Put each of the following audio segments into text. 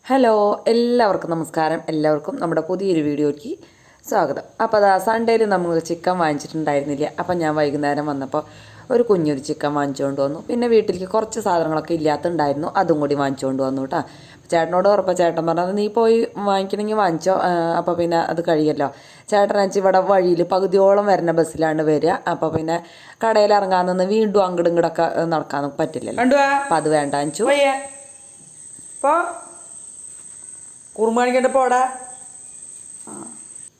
Hello, എല്ലാവർക്കും നമസ്കാരം. എല്ലാവർക്കും നമ്മുടെ പുതിയൊരു വീഡിയോയ്ക്ക് സ്വാഗതം. അപ്പോൾ അതാ സൺഡേയിൽ നമ്മൾ ചിക്കൻ വാങ്ങിച്ചിട്ടുണ്ടായിരുന്നില്ല. അപ്പം ഞാൻ വൈകുന്നേരം വന്നപ്പോൾ ഒരു കുഞ്ഞൊരു ചിക്കൻ വാങ്ങിച്ചുകൊണ്ട് വന്നു. പിന്നെ വീട്ടിലേക്ക് കുറച്ച് സാധനങ്ങളൊക്കെ ഇല്ലാത്തുണ്ടായിരുന്നു, അതും കൂടി വാങ്ങിച്ചുകൊണ്ട് വന്നു കേട്ടോ. ചേട്ടനോട് ഉറപ്പം ചേട്ടൻ പറഞ്ഞത് നീ പോയി വാങ്ങിക്കണമെങ്കിൽ വാങ്ങിച്ചോ, അപ്പോൾ പിന്നെ അത് കഴിയല്ലോ. ചേട്ടൻ വെച്ച് ഇവിടെ വഴിയിൽ പകുതിയോളം വരുന്ന ബസ്സിലാണ് വരിക. അപ്പോൾ പിന്നെ കടയിൽ ഇറങ്ങാൻ നിന്ന് വീണ്ടും അങ്ങോട്ടും ഇങ്ങോട്ടൊക്കെ നടക്കാൻ പറ്റില്ലല്ലോ. അപ്പം അത് വേണ്ട വെച്ചു. കുറുമാണിക്കൻ്റെ പോടാ.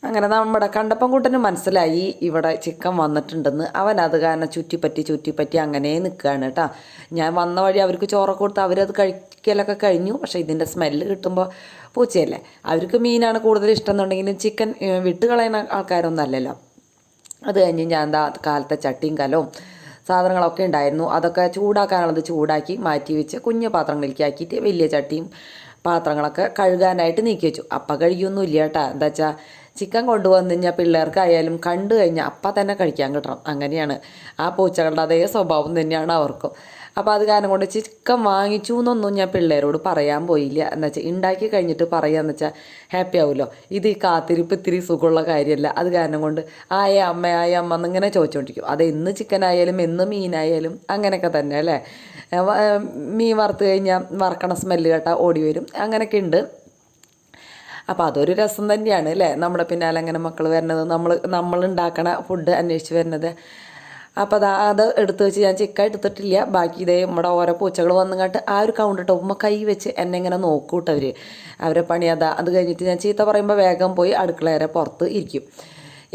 അങ്ങനെ നമ്മുടെ കണ്ടപ്പം കൂട്ടന് മനസ്സിലായി ഇവിടെ ചിക്കൻ വന്നിട്ടുണ്ടെന്ന്. അവൻ അത് കാരണം ചുറ്റിപ്പറ്റി അങ്ങനെ നിൽക്കുകയാണ് കേട്ടോ. ഞാൻ വന്ന വഴി അവർക്ക് ചോറൊക്കെ കൊടുത്ത് അവരത് കഴിക്കലൊക്കെ കഴിഞ്ഞു. പക്ഷേ ഇതിൻ്റെ സ്മെല്ല് കിട്ടുമ്പോൾ പൂച്ചയല്ലേ, അവർക്ക് മീനാണ് കൂടുതൽ ഇഷ്ടം എന്നുണ്ടെങ്കിലും ചിക്കൻ വിട്ട് കളയുന്ന ആൾക്കാരൊന്നും അല്ലല്ലോ. അത് കഴിഞ്ഞ് ഞാൻ എന്താ കാലത്തെ ചട്ടിയും കലവും സാധനങ്ങളൊക്കെ ഉണ്ടായിരുന്നു, അതൊക്കെ ചൂടാക്കാനുള്ളത് ചൂടാക്കി മാറ്റി വെച്ച് കുഞ്ഞു പാത്രങ്ങളിലേക്ക് ആക്കിയിട്ട് വലിയ ചട്ടിയും പാത്രങ്ങളൊക്കെ കഴുകാനായിട്ട് നീക്കി വെച്ചു. അപ്പം കഴുകിയൊന്നുമില്ല കേട്ടോ. എന്താ വെച്ചാൽ ചിക്കൻ കൊണ്ടുവന്നു കഴിഞ്ഞാൽ പിള്ളേർക്കായാലും കണ്ടു കഴിഞ്ഞാൽ അപ്പം തന്നെ കഴിക്കാൻ കിട്ടണം. അങ്ങനെയാണ് ആ പൂച്ചകളുടെ അതേ സ്വഭാവം തന്നെയാണ് അവർക്കും. അപ്പോൾ അത് കാരണം കൊണ്ട് ചിക്കൻ വാങ്ങിച്ചു എന്നൊന്നും ഞാൻ പിള്ളേരോട് പറയാൻ പോയില്ല. എന്ന് വെച്ചാൽ ഉണ്ടാക്കി കഴിഞ്ഞിട്ട് പറയാന്ന് വെച്ചാൽ ഹാപ്പി ആവുമല്ലോ. ഇത് ഈ കാത്തിരിപ്പ് ഇത്തിരി സുഖമുള്ള കാര്യമല്ല. അത് കാരണം കൊണ്ട് ആയ അമ്മ എന്നിങ്ങനെ ചോദിച്ചുകൊണ്ടിരിക്കും. അത് എന്ന് ചിക്കൻ ആയാലും എന്ന് മീനായാലും അങ്ങനെയൊക്കെ തന്നെ അല്ലേ. മീൻ വറുത്ത് കഴിഞ്ഞാൽ വറക്കണ സ്മെല്ല് കേട്ടാൽ ഓടി വരും. അങ്ങനെയൊക്കെ ഉണ്ട്. അപ്പോൾ അതൊരു രസം തന്നെയാണ് അല്ലേ, നമ്മുടെ പിന്നാലെ അങ്ങനെ മക്കൾ വരുന്നത്, നമ്മൾ ഉണ്ടാക്കണ ഫുഡ് അന്വേഷിച്ച് വരുന്നത്. അപ്പോൾ അത് എടുത്ത് വെച്ച് ഞാൻ ചിക്കൻ എടുത്തിട്ടില്ല. ബാക്കി ഇതേ നമ്മുടെ ഓരോ പൂച്ചകൾ വന്നുങ്ങാട്ട് ആ ഒരു കൗണ്ടർ ടോപ്പുമ്പോൾ കൈ വെച്ച് എന്നെ ഇങ്ങനെ നോക്കൂട്ടവർ. അവരെ പണി അത് കഴിഞ്ഞിട്ട് ഞാൻ ചീത്ത പറയുമ്പോൾ വേഗം പോയി അടുക്കളയുടെ പുറത്ത് ഇരിക്കും.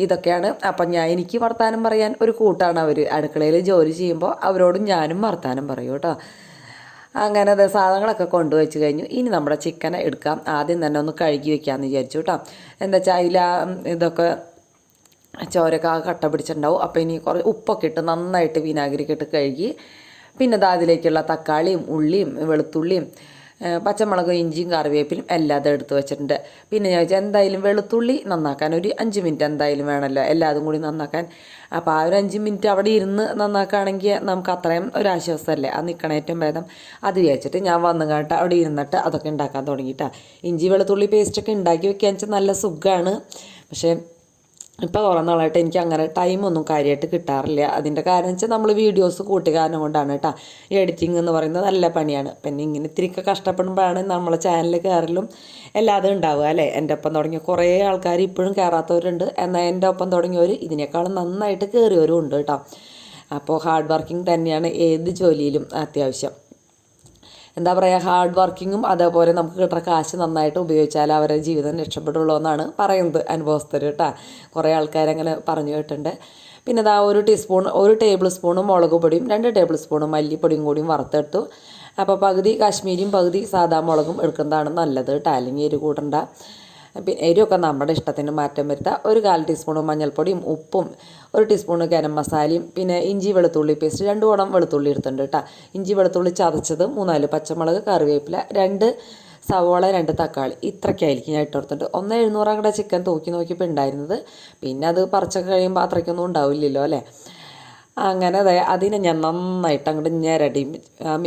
ഇതൊക്കെയാണ്. അപ്പം എനിക്ക് വർത്താനം പറയാൻ ഒരു കൂട്ടാണ് അവർ. അടുക്കളയിൽ ജോലി ചെയ്യുമ്പോൾ അവരോടും ഞാനും വർത്താനം പറയും കേട്ടോ. അങ്ങനെ സാധനങ്ങളൊക്കെ കൊണ്ടുവച്ച് കഴിഞ്ഞു. ഇനി നമ്മുടെ ചിക്കനെ എടുക്കാം. ആദ്യം തന്നെ ഒന്ന് കഴുകി വെക്കാമെന്ന് വിചാരിച്ചു കേട്ടോ. എന്താ വെച്ചാൽ അതിൽ ഇതൊക്കെ ചോരൊക്കെ കട്ട പിടിച്ചിട്ടുണ്ടാവും. അപ്പോൾ ഇനി കുറച്ച് ഉപ്പൊക്കെ ഇട്ട് നന്നായിട്ട് വിനാഗിരിക്ക് ഇട്ട് കഴുകി പിന്നെ അതിലേക്കുള്ള തക്കാളിയും ഉള്ളിയും വെളുത്തുള്ളിയും പച്ചമുളകും ഇഞ്ചിയും കറിവേപ്പിലും എല്ലാതും എടുത്ത് വെച്ചിട്ടുണ്ട്. പിന്നെ ഞാൻ വെച്ചാൽ എന്തായാലും വെളുത്തുള്ളി നന്നാക്കാൻ ഒരു 5 മിനിറ്റ് എന്തായാലും വേണമല്ലോ, എല്ലാതും കൂടി നന്നാക്കാൻ. അപ്പോൾ ആ ഒരു 5 മിനിറ്റ് അവിടെ ഇരുന്ന് നന്നാക്കുകയാണെങ്കിൽ നമുക്ക് അത്രയും ഒരു ആശ്വാസമല്ലേ. അത് നിൽക്കണ ഏറ്റവും ഭേദം. അത് വിചാരിച്ചിട്ട് ഞാൻ വന്നു കേട്ടോ അവിടെ ഇരുന്നിട്ട് അതൊക്കെ ഉണ്ടാക്കാൻ തുടങ്ങിയിട്ടാണ്. ഇഞ്ചി വെളുത്തുള്ളി പേസ്റ്റൊക്കെ ഉണ്ടാക്കി വെക്കുകയെന്ന് വെച്ചാൽ നല്ല സുഖമാണ്. പക്ഷേ ഇപ്പോൾ കുറേ നാളായിട്ട് എനിക്ക് അങ്ങനെ ടൈമൊന്നും കാര്യമായിട്ട് കിട്ടാറില്ല. അതിൻ്റെ കാരണം വെച്ചാൽ നമ്മൾ വീഡിയോസ് കൂട്ടി കാരണം കൊണ്ടാണ് കേട്ടോ. എഡിറ്റിംഗ് എന്ന് പറയുന്നത് നല്ല പണിയാണ്. പിന്നെ ഇങ്ങനെ ഇത്തിരിയൊക്കെ കഷ്ടപ്പെടുമ്പോഴാണ് നമ്മളെ ചാനൽ കയറലും എല്ലാതും ഉണ്ടാവുക അല്ലേ. എൻ്റെ ഒപ്പം തുടങ്ങിയ കുറേ ആൾക്കാർ ഇപ്പോഴും കയറാത്തവരുണ്ട്. എന്നാൽ എൻ്റെ ഒപ്പം തുടങ്ങിയവർ ഇതിനേക്കാളും നന്നായിട്ട് കയറിയവരും ഉണ്ട് കേട്ടോ. അപ്പോൾ ഹാർഡ് വർക്കിംഗ് തന്നെയാണ് ഏത് ജോലിയിലും അത്യാവശ്യം. എന്താ പറയുക, ഹാർഡ് വർക്കിങ്ങും അതേപോലെ നമുക്ക് കിട്ടുന്ന കാശ് നന്നായിട്ട് ഉപയോഗിച്ചാൽ അവരുടെ ജീവിതം രക്ഷപ്പെടുള്ളൂ എന്നാണ് പറയുന്നത് അനുഭവസ്ഥർ കേട്ടോ. കുറേ ആൾക്കാരങ്ങനെ പറഞ്ഞു കേട്ടിട്ടുണ്ട്. പിന്നെ ഇതാ ഒരു ടേബിൾ സ്പൂണ് മുളക് പൊടിയും 2 ടേബിൾ സ്പൂണ് മല്ലിപ്പൊടിയും കൂടിയും വറുത്തെടുത്തു. അപ്പോൾ പകുതി കാശ്മീരിയും പകുതി സാദാ മുളകും എടുക്കുന്നതാണ് നല്ലത് കേട്ടോ, അല്ലെങ്കിൽ എരി കൂടണ്ട. പിന്നെ എരിവൊക്കെ നമ്മുടെ ഇഷ്ടത്തിന് മാറ്റം വരുത്തുക. ഒരു 1/4 ടീസ്പൂണ് മഞ്ഞൾപ്പൊടിയും ഉപ്പും 1 ടീസ്പൂണ് ഗരം മസാലയും പിന്നെ ഇഞ്ചി വെളുത്തുള്ളി പേസ്റ്റ് 2 കുടം വെളുത്തുള്ളി എടുത്തിട്ടുണ്ട് കേട്ടോ. ഇഞ്ചി വെളുത്തുള്ളി ചതച്ചത് 3-4 പച്ചമുളക് കറിവേപ്പില 2 സവോള 2 തക്കാളി ഇത്രയ്ക്കായിരിക്കും ഞാൻ ഇട്ട് കൊടുത്തിട്ട്. 1,700 അങ്ങടെ ചിക്കൻ നോക്കിയപ്പോൾ ഉണ്ടായിരുന്നത്. പിന്നെ അത് പറിച്ചൊക്കെ കഴിയുമ്പോൾ അത്രയ്ക്കൊന്നും ഉണ്ടാവില്ലല്ലോ അല്ലേ. അങ്ങനെ അതിനെ ഞാൻ നന്നായിട്ട് അങ്ങോട്ട് ഞെരടി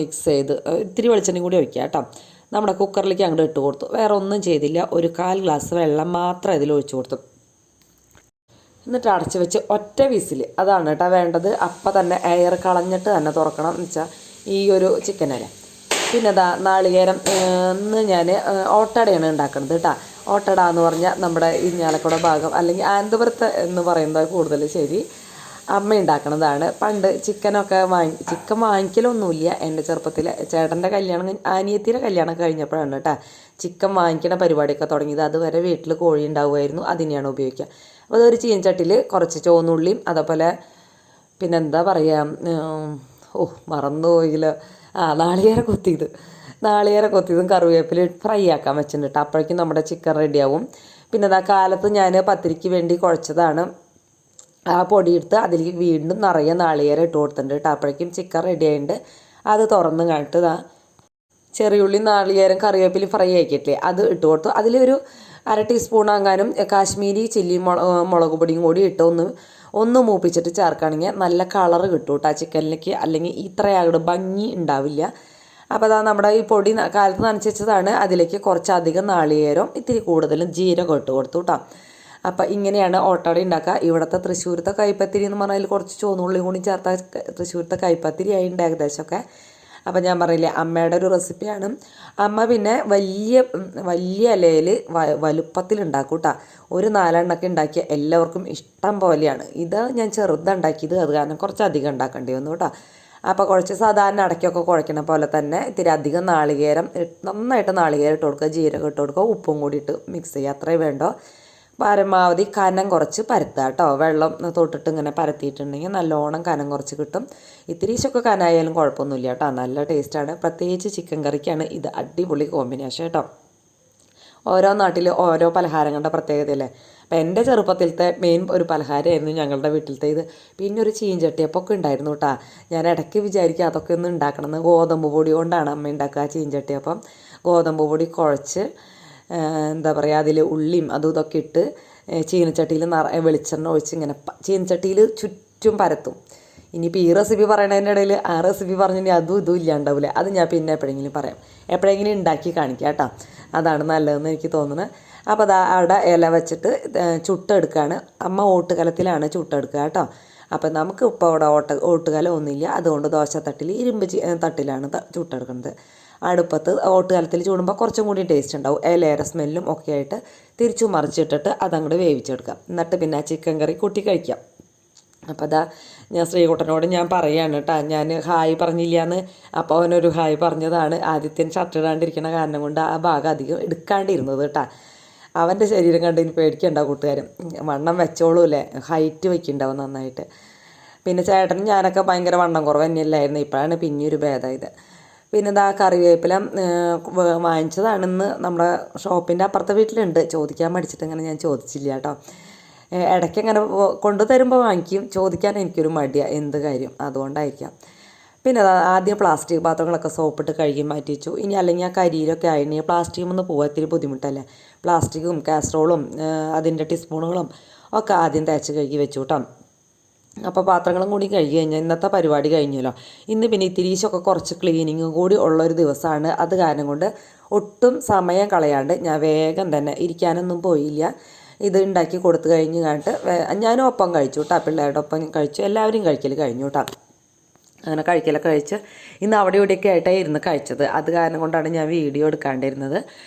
മിക്സ് ചെയ്ത് ഇത്തിരി വെളിച്ചെണ്ണയും കൂടി ഒഴിക്കുക കേട്ടോ. നമ്മുടെ കുക്കറിലേക്ക് അങ്ങോട്ട് ഇട്ട് കൊടുത്തു. വേറെ ഒന്നും ചെയ്തില്ല. ഒരു 1/4 ഗ്ലാസ് വെള്ളം മാത്രം ഇതിൽ ഒഴിച്ചു കൊടുത്തു. എന്നിട്ട് അടച്ച് വെച്ച് ഒറ്റ വിസിൽ, അതാണ് കേട്ടോ വേണ്ടത്. അപ്പം തന്നെ എയർ കളഞ്ഞിട്ട് തന്നെ തുറക്കണം എന്ന് വെച്ചാൽ ഈ ഒരു ചിക്കനല്ലേ. പിന്നെ നാളികേരം ഇന്ന് ഞാൻ ഓട്ടടയാണ് ഉണ്ടാക്കുന്നത് കേട്ടോ. ഓട്ടട എന്ന് പറഞ്ഞാൽ നമ്മുടെ ഇരിഞ്ഞാലക്കുട ഭാഗം അല്ലെങ്കിൽ ആനന്തപുരത്ത് എന്ന് പറയുന്നത് കൂടുതൽ ശരി അമ്മ ഉണ്ടാക്കണതാണ്. പണ്ട് ചിക്കൻ വാങ്ങിക്കലൊന്നുമില്ല. എൻ്റെ ചെറുപ്പത്തിൽ ചേട്ടൻ്റെ കല്യാണം അനിയത്തിയുടെ കല്യാണം കഴിഞ്ഞപ്പോഴാണ് കേട്ടോ ചിക്കൻ വാങ്ങിക്കണ പരിപാടിയൊക്കെ തുടങ്ങിയത്. അതുവരെ വീട്ടിൽ കോഴി ഉണ്ടാവുമായിരുന്നു, അതിനെയാണ് ഉപയോഗിക്കുക. അപ്പോൾ അതൊരു ചീനച്ചട്ടിയിൽ കുറച്ച് ചുവന്നുള്ളിയും അതേപോലെ പിന്നെന്താ പറയുക, മറന്നുപോയില്ല, നാളികേര കൊത്തിയതും കറിവേപ്പില ഫ്രൈ ആക്കാൻ വെച്ചിട്ടുണ്ട് കേട്ടോ. അപ്പോഴേക്കും നമ്മുടെ ചിക്കൻ റെഡിയാവും. പിന്നെ കാലത്ത് ഞാൻ പത്തിരിക്ക് വേണ്ടി കുഴച്ചതാണ്. ആ പൊടിയെടുത്ത് അതിലേക്ക് വീണ്ടും നിറയെ നാളികേരം ഇട്ട് കൊടുത്തിട്ടുണ്ട് കേട്ടോ. അപ്പോഴേക്കും ചിക്കൻ റെഡി ആയിട്ടുണ്ട്. അത് തുറന്ന് കണ്ടിട്ട് ചെറിയുള്ളി നാളികേരം കറിവേപ്പില ഫ്രൈ ആക്കിയിട്ടില്ലേ അത് ഇട്ട് കൊടുത്തു. അതിലൊരു 1/2 ടീസ്പൂൺ അങ്ങാനും കാശ്മീരി ചില്ലി മുളക് പൊടിയും കൂടി ഇട്ട് ഒന്ന് മൂപ്പിച്ചിട്ട് ചേർക്കുകയാണെങ്കിൽ നല്ല കളറ് കിട്ടും കേട്ടോ ചിക്കനിലേക്ക്. അല്ലെങ്കിൽ ഇത്ര അങ്ങോട്ട് ഭംഗി ഉണ്ടാവില്ല. അപ്പോൾ അതാ നമ്മുടെ ഈ പൊടി കാലത്ത് നനച്ച് വെച്ചതാണ്. അതിലേക്ക് കുറച്ചധികം നാളികേരം ഇത്തിരി കൂടുതലും ജീരകം ഇട്ട് കൊടുത്തു കേട്ടോ. അപ്പം ഇങ്ങനെയാണ് ഓട്ടട ഉണ്ടാക്കുക. ഇവിടുത്തെ തൃശ്ശൂരത്തെ കൈപ്പത്തിരി എന്ന് പറഞ്ഞാൽ കുറച്ച് ചുവന്നുള്ളി കൂടി ചേർത്ത തൃശ്ശൂരത്തെ കൈപ്പത്തിരി ആയിട്ടുണ്ട് ഏകദേശമൊക്കെ. അപ്പം ഞാൻ പറയില്ലേ അമ്മയുടെ ഒരു റെസിപ്പിയാണ്. അമ്മ പിന്നെ വലിയ ഇലയിൽ വലുപ്പത്തിൽ ഉണ്ടാക്കും കേട്ടോ. ഒരു 4 എണ്ണമൊക്കെ ഉണ്ടാക്കിയ എല്ലാവർക്കും ഇഷ്ടം പോലെയാണ്. ഇത് ഞാൻ ചെറുതാണ് ഉണ്ടാക്കിയത്, അത് കാരണം കുറച്ചധികം ഉണ്ടാക്കേണ്ടി വന്നു കേട്ടോ. അപ്പോൾ കുറച്ച് സാധാരണ അടയ്ക്കൊക്കെ കുഴക്കണ പോലെ തന്നെ ഇത്തിരി അധികം നാളികേരം നന്നായിട്ട് നാളികേരം ഇട്ട് കൊടുക്കുക, ജീരകം ഇട്ട് കൊടുക്കുക, ഉപ്പും കൂടി ഇട്ട് മിക്സ് ചെയ്യുക. അത്രയും വേണ്ടോ. പരമാവധി കനം കുറച്ച് പരത്തുക കേട്ടോ. വെള്ളം തൊട്ടിട്ട് ഇങ്ങനെ പരത്തിയിട്ടുണ്ടെങ്കിൽ നല്ലോണം കനം കുറച്ച് കിട്ടും. ഇത്തിരീശൊക്കെ കനായാലും കുഴപ്പമൊന്നുമില്ല കേട്ടോ, നല്ല ടേസ്റ്റാണ്. പ്രത്യേകിച്ച് ചിക്കൻ കറിക്കാണ് ഇത് അടിപൊളി കോമ്പിനേഷൻ കേട്ടോ. ഓരോ നാട്ടിൽ ഓരോ പലഹാരങ്ങളുടെ പ്രത്യേകതയല്ലേ. അപ്പം എൻ്റെ ചെറുപ്പത്തിലത്തെ മെയിൻ ഒരു പലഹാരമായിരുന്നു ഞങ്ങളുടെ വീട്ടിലത്തെ ഇത്. പിന്നെ ഒരു ചീഞ്ചട്ടിയപ്പൊക്കെ ഉണ്ടായിരുന്നു കേട്ടോ. ഞാൻ ഇടയ്ക്ക് വിചാരിക്കുക അതൊക്കെ ഒന്ന് ഉണ്ടാക്കണമെന്ന്. ഗോതമ്പ് പൊടി കൊണ്ടാണ് അമ്മ ഉണ്ടാക്കുക ചീഞ്ചട്ടിയപ്പം. ഗോതമ്പ് പൊടി കുഴച്ച് എന്താ പറയുക, അതിൽ ഉള്ളിയും അതും ഇതൊക്കെ ഇട്ട് ചീനച്ചട്ടിയിൽ വെളിച്ചെണ്ണ ഒഴിച്ച് ഇങ്ങനെ ചീനച്ചട്ടിയിൽ ചുറ്റും പരത്തും. ഇനിയിപ്പോൾ ഈ റെസിപ്പി പറയണതിൻ്റെ ഇടയിൽ ആ റെസിപ്പി പറഞ്ഞിട്ടുണ്ടെങ്കിൽ അതും ഇതും ഇല്ലാണ്ടാവില്ല. അത് ഞാൻ പിന്നെ എപ്പോഴെങ്കിലും പറയാം, എപ്പോഴെങ്കിലും ഉണ്ടാക്കി കാണിക്കാം കേട്ടോ. അതാണ് നല്ലതെന്ന് എനിക്ക് തോന്നുന്നത്. അപ്പോൾ അത് അവിടെ ഇല വെച്ചിട്ട് ചുട്ടെടുക്കുകയാണ്. അമ്മ ഓട്ടുകലത്തിലാണ് ചുട്ടെടുക്കുക കേട്ടോ. അപ്പം നമുക്ക് ഇപ്പോൾ അവിടെ ഓട്ടുകലം ഒന്നുമില്ല, അതുകൊണ്ട് ദോശത്തട്ടിൽ ഇരുമ്പ് തട്ടിലാണ് ചുട്ടെടുക്കുന്നത്. അടുപ്പത്ത് ഓട്ടുകലത്തിൽ ചൂടുമ്പോൾ കുറച്ചും കൂടി ടേസ്റ്റ് ഉണ്ടാവും. ഇലയുടെ സ്മെല്ലും ഒക്കെ ആയിട്ട് തിരിച്ചു മറിച്ചിട്ടിട്ട് അതങ്ങോട്ട് വേവിച്ചെടുക്കാം. എന്നിട്ട് പിന്നെ ചിക്കൻ കറി കൂട്ടി കഴിക്കാം. അപ്പോൾ അതാ ഞാൻ ശ്രീകുട്ടനോട് ഞാൻ പറയുകയാണ് കേട്ടോ, ഞാൻ ഹായ് പറഞ്ഞില്ലയെന്ന്. അപ്പോൾ അവനൊരു ഹായ് പറഞ്ഞതാണ്. ആദ്യത്തെ ഷർട്ട് ഇടാണ്ടിരിക്കണ കാരണം കൊണ്ട് ആ ഭാഗം അധികം എടുക്കാണ്ടിരുന്നത് കേട്ടോ. അവൻ്റെ ശരീരം കണ്ട് ഇനി പേടിക്കണ്ടാവും കൂട്ടുകാരും, വണ്ണം വെച്ചോളൂല്ലേ, ഹൈറ്റ് വയ്ക്കുന്നുണ്ടാവും നന്നായിട്ട്. പിന്നെ ചേട്ടനും ഞാനൊക്കെ ഭയങ്കര വണ്ണം കുറവ് തന്നെയല്ലായിരുന്നു, ഇപ്പോഴാണ് പിന്നെ ഒരു ഭേദമായത്. പിന്നെ ഇതാ കറിവേപ്പില വാങ്ങിച്ചതാണെന്ന് നമ്മുടെ ഷോപ്പിൻ്റെ അപ്പുറത്തെ വീട്ടിലുണ്ട്. ചോദിക്കാൻ മടിച്ചിട്ട് ഇങ്ങനെ ഞാൻ ചോദിച്ചില്ല കേട്ടോ. ഇടയ്ക്ക് ഇങ്ങനെ കൊണ്ടു തരുമ്പോൾ വാങ്ങിക്കും, ചോദിക്കാൻ എനിക്കൊരു മടിയാണ് എന്ത് കാര്യം, അതുകൊണ്ടായിരിക്കാം. പിന്നെ ആദ്യം പ്ലാസ്റ്റിക് പാത്രങ്ങളൊക്കെ സോപ്പിട്ട് കഴുകി മാറ്റി വെച്ചു. ഇനി അല്ലെങ്കിൽ ആ കരിയിലൊക്കെ ആയിരുന്നെങ്കിൽ പ്ലാസ്റ്റിക്കിൽ നിന്ന് പോകാൻ ഇത്തിരി ബുദ്ധിമുട്ടല്ലേ. പ്ലാസ്റ്റിക്കും കാസറോളും അതിൻ്റെ ടീസ്പൂണുകളും ഒക്കെ ആദ്യം തേച്ച് കഴുകി വെച്ചു കേട്ടോ. അപ്പോൾ പാത്രങ്ങളും കൂടി കഴുകി കഴിഞ്ഞാൽ ഇന്നത്തെ പരിപാടി കഴിഞ്ഞല്ലോ. ഇന്ന് പിന്നെ ഇത്തിരീശൊക്കെ കുറച്ച് ക്ലീനിങ്ങും കൂടി ഉള്ളൊരു ദിവസമാണ്. അത് കാരണം കൊണ്ട് ഒട്ടും സമയം കളയാണ്ട് ഞാൻ വേഗം തന്നെ ഇരിക്കാനൊന്നും പോയില്ല. ഇത് ഉണ്ടാക്കി കൊടുത്തു കഴിഞ്ഞ് കണ്ടിട്ട് ഞാനും ഒപ്പം കഴിച്ചു കേട്ടോ, പിള്ളേരുടെ ഒപ്പം കഴിച്ചു. എല്ലാവരും കഴിക്കൽ കഴിഞ്ഞു കേട്ടോ. അങ്ങനെ കഴിക്കലൊക്കെ കഴിച്ച് ഇന്ന് അവിടെ ഇവിടെയൊക്കെ ആയിട്ടാണ് ഇരുന്ന് കഴിച്ചത്. അത് കാരണം കൊണ്ടാണ് ഞാൻ വീഡിയോ എടുക്കാണ്ടിരുന്നത്.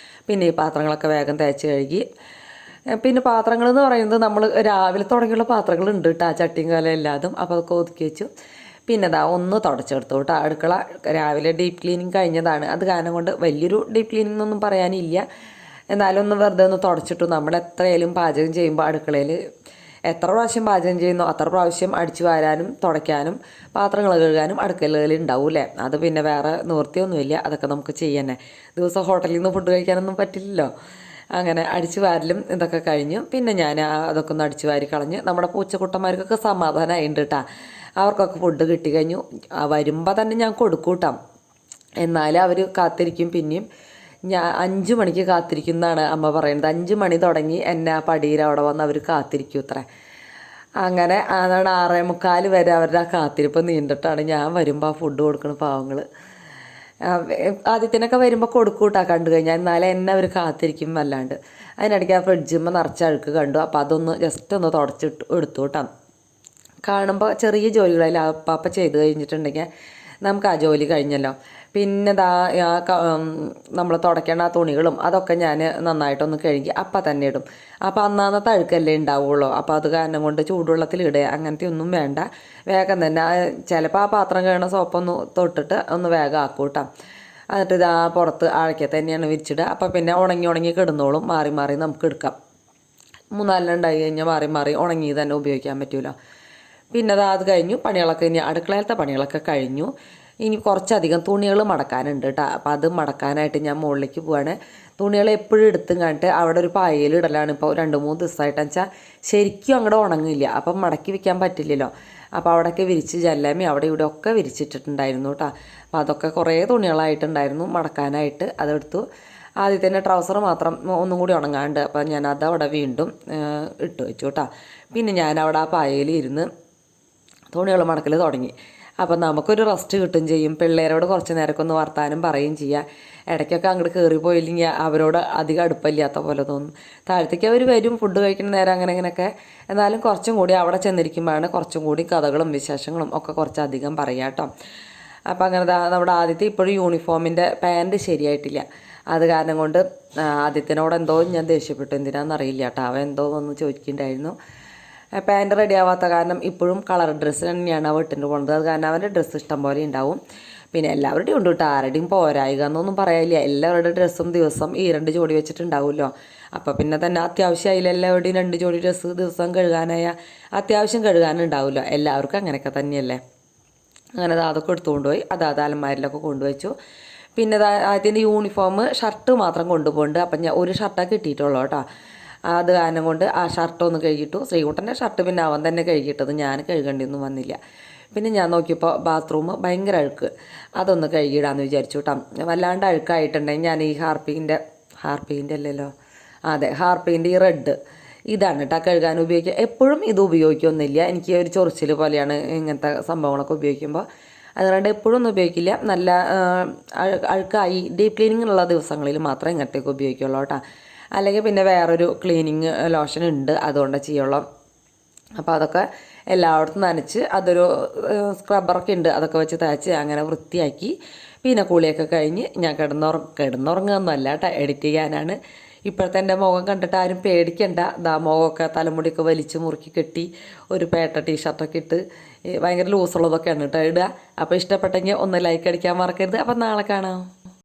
പിന്നെ ഈ പാത്രങ്ങളൊക്കെ വേഗം തേച്ച് കഴുകി. പിന്നെ പാത്രങ്ങൾ എന്ന് പറയുന്നത് നമ്മൾ രാവിലെ തുടങ്ങിയുള്ള പാത്രങ്ങളുണ്ട് കേട്ടോ, ചട്ടിയും കലം എല്ലാതും. അപ്പോൾ അതൊക്കെ ഒതുക്കി വെച്ചു. പിന്നെ അതാ ഒന്ന് തുടച്ചെടുത്തു കേട്ടോ. അടുക്കള രാവിലെ ഡീപ്പ് ക്ലീനിങ് കഴിഞ്ഞതാണ്. അത് കാരണം കൊണ്ട് വലിയൊരു ഡീപ്പ് ക്ലീനിങ് ഒന്നും പറയാനില്ല. എന്നാലും ഒന്ന് വെറുതെ ഒന്ന് തുടച്ചിട്ടു. നമ്മൾ എത്രയായാലും പാചകം ചെയ്യുമ്പോൾ അടുക്കളയിൽ എത്ര പ്രാവശ്യം പാചകം ചെയ്യുന്നോ അത്ര പ്രാവശ്യം അടിച്ചു വാരാനും തുടയ്ക്കാനും പാത്രങ്ങൾ കഴുകാനും അടുക്കളയിൽ ഉണ്ടാവൂലേ. അത് പിന്നെ വേറെ നിവൃത്തിയൊന്നുമില്ല, അതൊക്കെ നമുക്ക് ചെയ്യണേ. ദിവസം ഹോട്ടലിൽ നിന്ന് ഫുഡ് കഴിക്കാനൊന്നും പറ്റില്ലല്ലോ. അങ്ങനെ അടിച്ചു വാരലും ഇതൊക്കെ കഴിഞ്ഞു. പിന്നെ ഞാൻ അതൊക്കെ ഒന്ന് അടിച്ചു വാരി കളഞ്ഞ് നമ്മുടെ പൂച്ചക്കുട്ടന്മാർക്കൊക്കെ സമാധാനമായിട്ടുണ്ട് കേട്ടോ. അവർക്കൊക്കെ ഫുഡ് കിട്ടി കഴിഞ്ഞു. വരുമ്പോൾ തന്നെ ഞാൻ കൊടുക്കും കേട്ടോ. എന്നാലും അവർ കാത്തിരിക്കും. പിന്നെയും ഞാൻ 5 മണിക്ക് കാത്തിരിക്കുന്നതാണ് അമ്മ പറയുന്നത്. 5 മണി തുടങ്ങി എന്നെ ആ പടിയിൽ അവിടെ വന്ന് അവർ കാത്തിരിക്കും അത്രേ. അങ്ങനെ അതാണ് 6:45 വരെ അവരുടെ ആ കാത്തിരിപ്പ് നീണ്ടിട്ടാണ് ഞാൻ വരുമ്പോൾ ആ ഫുഡ് കൊടുക്കണ പാവങ്ങൾ. ആദ്യത്തിനൊക്കെ വരുമ്പോൾ കൊടുക്കൂട്ടാ കണ്ടു കഴിഞ്ഞാൽ, എന്നാലും എന്നെ അവർ കാത്തിരിക്കും വല്ലാണ്ട്. അതിനിടയ്ക്ക് ആ ഫ്രിഡ്ജിന്മേൽ നിറച്ച അഴുക്ക് കണ്ടു. അപ്പോൾ അതൊന്ന് ജസ്റ്റ് ഒന്ന് തുടച്ചിട്ട് എടുത്തു കേട്ടോ. കാണുമ്പോൾ ചെറിയ ജോലികളെല്ലാം അപ്പ ചെയ്ത് കഴിഞ്ഞിട്ടുണ്ടെങ്കിൽ നമുക്ക് ആ ജോലി കഴിഞ്ഞല്ലോ. പിന്നെ നമ്മൾ തുടയ്ക്കേണ്ട ആ തുണികളും അതൊക്കെ ഞാൻ നന്നായിട്ടൊന്ന് കഴുകി അപ്പം തന്നെ ഇടും. അപ്പോൾ അന്നത്തെ അഴുക്കല്ലേ ഉണ്ടാവുള്ളൂ. അപ്പോൾ അത് കാരണം കൊണ്ട് ചൂടുവെള്ളത്തിൽ ഇടുക അങ്ങനത്തെ ഒന്നും വേണ്ട. വേഗം തന്നെ ചിലപ്പോൾ ആ പാത്രം കഴുകണ സോപ്പൊന്ന് തൊട്ടിട്ട് ഒന്ന് വേഗം ആക്കും കേട്ടോ. എന്നിട്ട് ഇതാ പുറത്ത് ആഴയ്ക്ക തന്നെയാണ് വിരിച്ചിടുക. അപ്പോൾ പിന്നെ ഉണങ്ങി കിടന്നോളും. മാറി മാറി നമുക്ക് എടുക്കാം. 3-4 ഉണ്ടായി കഴിഞ്ഞാൽ മാറി മാറി ഉണങ്ങി തന്നെ ഉപയോഗിക്കാൻ പറ്റുമല്ലോ. പിന്നെ അത് കഴിഞ്ഞു. പണികളൊക്കെ ഇനി അടുക്കളയിലത്തെ പണികളൊക്കെ കഴിഞ്ഞു. ഇനി കുറച്ചധികം തുണികൾ മടക്കാനുണ്ട് കേട്ടോ. അപ്പോൾ അത് മടക്കാനായിട്ട് ഞാൻ മുകളിലേക്ക് പോവാണ്. തുണികൾ എപ്പോഴും എടുത്തും കണ്ടിട്ട് അവിടെ ഒരു പായലിടലാണ് ഇപ്പോൾ 2-3 ദിവസമായിട്ടെന്ന് വെച്ചാൽ ശരിക്കും അങ്ങോട്ട് ഉണങ്ങില്ല. അപ്പം മടക്കി വയ്ക്കാൻ പറ്റില്ലല്ലോ. അപ്പോൾ അവിടെയൊക്കെ വിരിച്ച് ജല്ലാമി അവിടെ ഇവിടെ ഒക്കെ വിരിച്ചിട്ടിട്ടുണ്ടായിരുന്നു കേട്ടോ. അപ്പോൾ അതൊക്കെ കുറേ തുണികളായിട്ടുണ്ടായിരുന്നു മടക്കാനായിട്ട്. അതെടുത്തു. ആദ്യം തന്നെ ട്രൗസർ മാത്രം ഒന്നും കൂടി ഉണങ്ങാണ്ട്, അപ്പോൾ ഞാൻ അതവിടെ വീണ്ടും ഇട്ട് വെച്ചു കേട്ടോ. പിന്നെ ഞാൻ അവിടെ ആ പായയിൽ ഇരുന്ന് തുണികൾ മടക്കൽ തുടങ്ങി. അപ്പം നമുക്കൊരു റെസ്റ്റ് കിട്ടും ചെയ്യും. പിള്ളേരോട് കുറച്ച് നേരമൊക്കെ ഒന്ന് വർത്താനം പറയുകയും ചെയ്യാം. ഇടയ്ക്കൊക്കെ അങ്ങോട്ട് കയറി പോയില്ലെങ്കിൽ അവരോട് അധികം അടുപ്പമില്ലാത്ത പോലെ തോന്നും. താഴത്തേക്ക് അവർ വരും, ഫുഡ് കഴിക്കുന്ന നേരം അങ്ങനെ ഇങ്ങനെയൊക്കെ. എന്നാലും കുറച്ചും കൂടി അവിടെ ചെന്നിരിക്കുമ്പോഴാണ് കുറച്ചും കൂടി കഥകളും വിശേഷങ്ങളും ഒക്കെ കുറച്ചധികം പറയാം കേട്ടോ. അപ്പം അങ്ങനെ നമ്മുടെ ആദ്യത്തെ ഇപ്പോഴും യൂണിഫോമിൻ്റെ പാൻറ്റ് ശരിയായിട്ടില്ല. അത് കാരണം കൊണ്ട് ആദ്യത്തിനോട് എന്തോ ഞാൻ ദേഷ്യപ്പെട്ടു. എന്തിനാണെന്നറിയില്ല കേട്ടോ. അവൻ എന്തോ ഒന്ന് ചോദിക്കുന്നുണ്ടായിരുന്നു. പാൻറ്റ് റെഡി ആവാത്ത കാരണം ഇപ്പോഴും കളർ ഡ്രസ്സ് തന്നെയാണ് അവ ഇട്ടിട്ട് പോകുന്നത്. അത് കാരണം അവൻ്റെ ഡ്രസ്സ് ഇഷ്ടം പോലെ ഉണ്ടാവും. പിന്നെ എല്ലാവരുടെയും ഉണ്ട് കേട്ടോ, ആരുടെയും പോരായിക എന്നൊന്നും പറയാനില്ല. എല്ലാവരുടെ ഡ്രസ്സും ദിവസം ഈ 2 ജോഡി വെച്ചിട്ടുണ്ടാവുമല്ലോ. അപ്പോൾ പിന്നെ തന്നെ അത്യാവശ്യമായില്ല എല്ലാവരുടെയും 2 ജോഡി ഡ്രസ്സ് ദിവസം കഴുകാനായ അത്യാവശ്യം കഴുകാനുണ്ടാവില്ല. എല്ലാവർക്കും അങ്ങനെയൊക്കെ തന്നെയല്ലേ. അങ്ങനെ അതൊക്കെ എടുത്തുകൊണ്ട് പോയി അത് അലമാരിലൊക്കെ കൊണ്ടുവച്ചു. പിന്നെ അതിൻ്റെ യൂണിഫോം ഷർട്ട് മാത്രം കൊണ്ടുപോകുന്നുണ്ട്. അപ്പം ഞാൻ ഒരു ഷർട്ടാണ് കിട്ടിയിട്ടുള്ളൂ കേട്ടോ. അത് കാരണം കൊണ്ട് ആ ഷർട്ടൊന്ന് കഴുകിയിട്ടു. ശ്രീകുട്ടൻ്റെ ഷർട്ട് പിന്നെ അവൻ തന്നെ കഴുകിയിട്ടത്, ഞാൻ കഴുകേണ്ടിയൊന്നും വന്നില്ല. പിന്നെ ഞാൻ നോക്കിയപ്പോൾ ബാത്റൂം ഭയങ്കര അഴുക്ക്, അതൊന്ന് കഴുകിയിടാമെന്ന് വിചാരിച്ചു കേട്ടോ. വല്ലാണ്ട് അഴുക്കായിട്ടുണ്ടെങ്കിൽ ഞാൻ ഈ ഹാർപ്പിക്കിൻ്റെ അല്ലല്ലോ, അതെ ഹാർപ്പിക്കിൻ്റെ ഈ റെഡ് ഇതാണ് കേട്ടോ കഴുകാൻ ഉപയോഗിക്കുക. എപ്പോഴും ഇത് ഉപയോഗിക്കൊന്നുമില്ല, എനിക്ക് ഒരു ചൊറിച്ചിൽ പോലെയാണ് ഇങ്ങനത്തെ സംഭവങ്ങളൊക്കെ ഉപയോഗിക്കുമ്പോൾ. അതുകൊണ്ട് എപ്പോഴും ഒന്നും ഉപയോഗിക്കില്ല. നല്ല അഴുക്കായി ഡീപ്പ് ക്ലീനിങ് ഉള്ള ദിവസങ്ങളിൽ മാത്രമേ ഇങ്ങനത്തേക്ക് ഉപയോഗിക്കുള്ളൂ കേട്ടോ. അല്ലെങ്കിൽ പിന്നെ വേറൊരു ക്ലീനിങ് ലോഷൻ ഉണ്ട്, അതുകൊണ്ട് ചെയ്യുള്ളൂ. അപ്പോൾ അതൊക്കെ എല്ലായിടത്തും നനച്ച് അതൊരു സ്ക്രബ്ബറൊക്കെ ഉണ്ട്, അതൊക്കെ വെച്ച് തേച്ച് അങ്ങനെ വൃത്തിയാക്കി. പിന്നെ കുളിയൊക്കെ കഴിഞ്ഞ് ഞാൻ കിടന്നുറങ്ങുകയൊന്നുമല്ല കേട്ടോ, എഡിറ്റ് ചെയ്യാനാണ്. ഇപ്പോഴത്തെ എൻ്റെ മുഖം കണ്ടിട്ട് ആരും പേടിക്കണ്ട. മുഖമൊക്കെ തലമുടിയൊക്കെ വലിച്ച് മുറുക്കി കെട്ടി ഒരു പേട്ട ടീഷർട്ടൊക്കെ ഇട്ട് ഭയങ്കര ലൂസുള്ളതൊക്കെയാണ് കേട്ടോ ഇടുക. അപ്പോൾ ഇഷ്ടപ്പെട്ടെങ്കിൽ ഒന്ന് ലൈക്ക് അടിക്കാൻ മറക്കരുത്. അപ്പം നാളെ കാണാം.